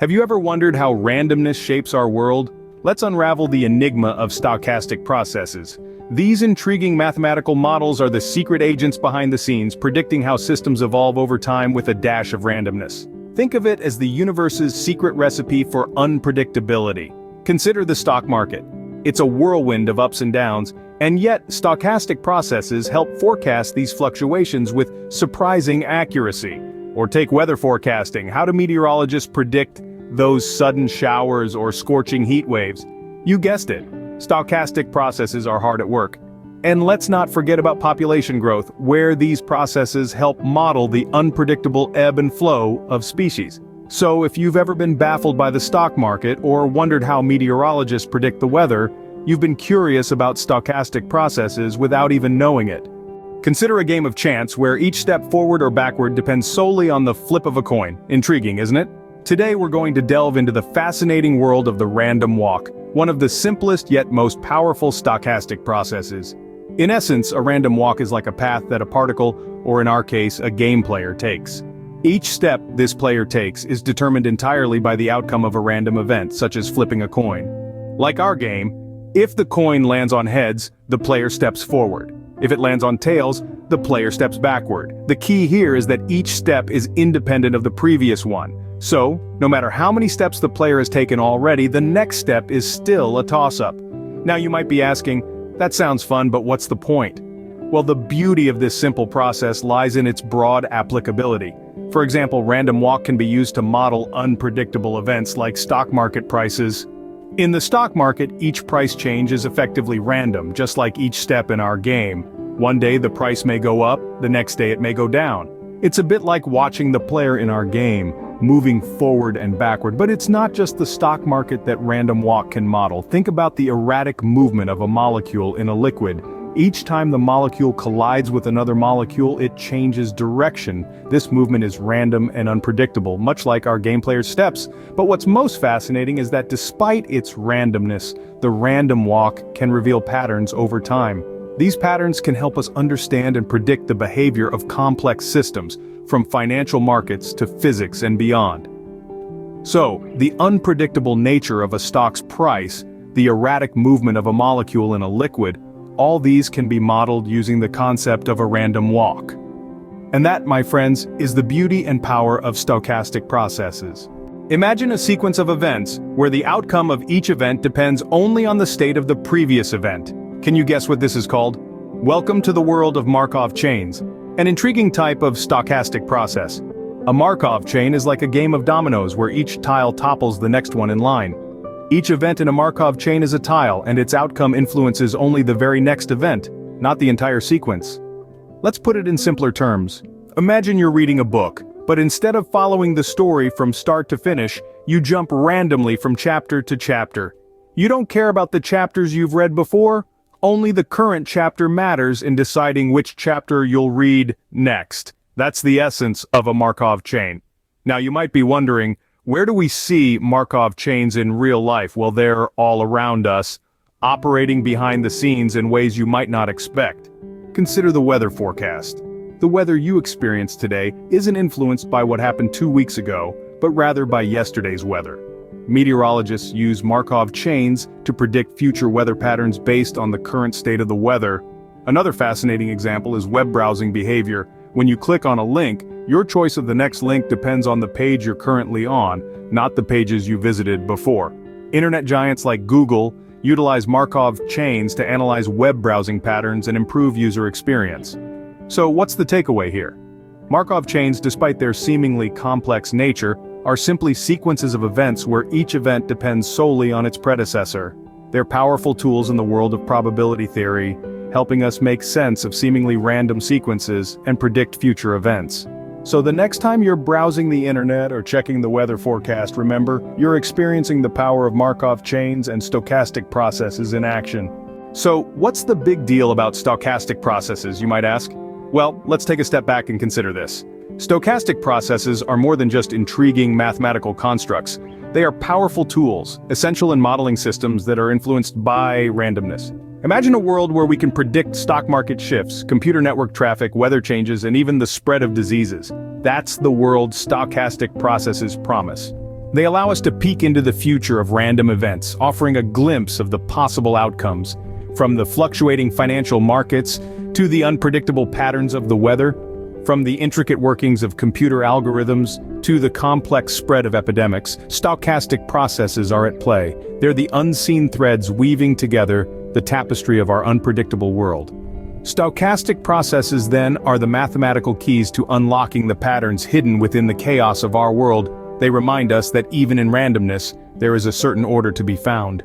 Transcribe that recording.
Have you ever wondered how randomness shapes our world? Let's unravel the enigma of stochastic processes. These intriguing mathematical models are the secret agents behind the scenes, predicting how systems evolve over time with a dash of randomness. Think of it as the universe's secret recipe for unpredictability. Consider the stock market. It's a whirlwind of ups and downs, and yet stochastic processes help forecast these fluctuations with surprising accuracy. Or take weather forecasting. How do meteorologists predict those sudden showers or scorching heat waves? You guessed it, stochastic processes are hard at work. And let's not forget about population growth, where these processes help model the unpredictable ebb and flow of species. So if you've ever been baffled by the stock market or wondered how meteorologists predict the weather, you've been curious about stochastic processes without even knowing it. Consider a game of chance where each step forward or backward depends solely on the flip of a coin. Intriguing, isn't it? Today we're going to delve into the fascinating world of the random walk, one of the simplest yet most powerful stochastic processes. In essence, a random walk is like a path that a particle, or in our case, a game player, takes. Each step this player takes is determined entirely by the outcome of a random event, such as flipping a coin. Like our game, if the coin lands on heads, the player steps forward. If it lands on tails, the player steps backward. The key here is that each step is independent of the previous one. So, no matter how many steps the player has taken already, the next step is still a toss-up. Now you might be asking, that sounds fun, but what's the point? Well, the beauty of this simple process lies in its broad applicability. For example, random walk can be used to model unpredictable events like stock market prices. In the stock market, each price change is effectively random, just like each step in our game. One day the price may go up, the next day it may go down. It's a bit like watching the player in our game, moving forward and backward, but it's not just the stock market that random walk can model. Think about the erratic movement of a molecule in a liquid. Each time the molecule collides with another molecule, it changes direction. This movement is random and unpredictable, much like our game player's steps. But what's most fascinating is that despite its randomness, the random walk can reveal patterns over time. These patterns can help us understand and predict the behavior of complex systems, from financial markets to physics and beyond. So, the unpredictable nature of a stock's price, the erratic movement of a molecule in a liquid, all these can be modeled using the concept of a random walk. And that, my friends, is the beauty and power of stochastic processes. Imagine a sequence of events where the outcome of each event depends only on the state of the previous event. Can you guess what this is called? Welcome to the world of Markov chains, an intriguing type of stochastic process. A Markov chain is like a game of dominoes where each tile topples the next one in line. Each event in a Markov chain is a tile, and its outcome influences only the very next event, not the entire sequence. Let's put it in simpler terms. Imagine you're reading a book, but instead of following the story from start to finish, you jump randomly from chapter to chapter. You don't care about the chapters you've read before, only the current chapter matters in deciding which chapter you'll read next. That's the essence of a Markov chain. Now you might be wondering, where do we see Markov chains in real life? Well, they're all around us, operating behind the scenes in ways you might not expect. Consider the weather forecast. The weather you experience today isn't influenced by what happened 2 weeks ago, but rather by yesterday's weather. Meteorologists use Markov chains to predict future weather patterns based on the current state of the weather. Another fascinating example is web browsing behavior. When you click on a link, your choice of the next link depends on the page you're currently on, not the pages you visited before. Internet giants like Google utilize Markov chains to analyze web browsing patterns and improve user experience. So what's the takeaway here? Markov chains, despite their seemingly complex nature, are simply sequences of events where each event depends solely on its predecessor. They're powerful tools in the world of probability theory, helping us make sense of seemingly random sequences and predict future events. So the next time you're browsing the internet or checking the weather forecast, remember, you're experiencing the power of Markov chains and stochastic processes in action. So what's the big deal about stochastic processes, you might ask? Well, let's take a step back and consider this. Stochastic processes are more than just intriguing mathematical constructs. They are powerful tools, essential in modeling systems that are influenced by randomness. Imagine a world where we can predict stock market shifts, computer network traffic, weather changes, and even the spread of diseases. That's the world stochastic processes promise. They allow us to peek into the future of random events, offering a glimpse of the possible outcomes, from the fluctuating financial markets to the unpredictable patterns of the weather, from the intricate workings of computer algorithms to the complex spread of epidemics. Stochastic processes are at play. They're the unseen threads weaving together the tapestry of our unpredictable world. Stochastic processes, then, are the mathematical keys to unlocking the patterns hidden within the chaos of our world. They remind us that even in randomness, there is a certain order to be found.